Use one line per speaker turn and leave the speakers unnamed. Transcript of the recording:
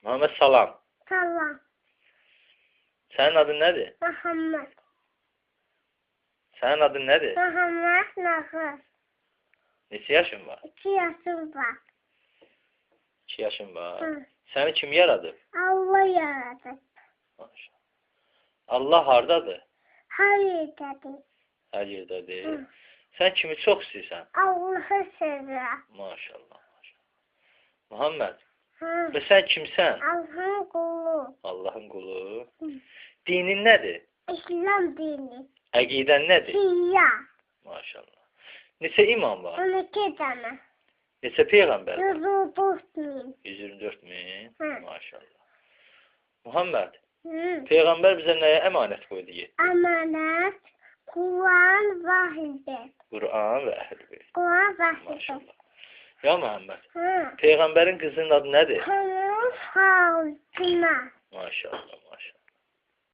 Muhammed salam.
Salam.
Sənin adın nədir?
Muhammed.
Sənin adın nədir?
Muhammed Nahır.
Neçə yaşın var?
2 yaşım var.
2 yaşın var.
Hı.
Səni kim yaradı?
Allah yaradı.
Maşallah. Allah hardadır?
Her yerdedir.
Hər yerdədir.
Hı.
Sən kimi çox istəyirsən?
Allah'ı seviyorum.
Maşallah. Muhammed,
Hı.
və sən kimsən?
Allah'ın kulu.
Allahın qulu.
Hı.
Dinin nədir?
İslam dini.
Əqidən nədir?
Şia.
Maşallah. Neçə imam var?
12 tane.
Neçə peyğəmbər var?
134 bin.
124 min.
Hı.
Maşallah. Muhammed,
Hı.
peyğəmbər bizə nəyə əmanət qoydu?
Emanet. Kur'an vahidi.
Quran və Əhl-Beyt.
Kur'an vahidi.
Maşallah. Ya Muhammed,
Hı.
peyğəmbərin qızının adı nədir?
Hanım Fatıma.
Maşallah.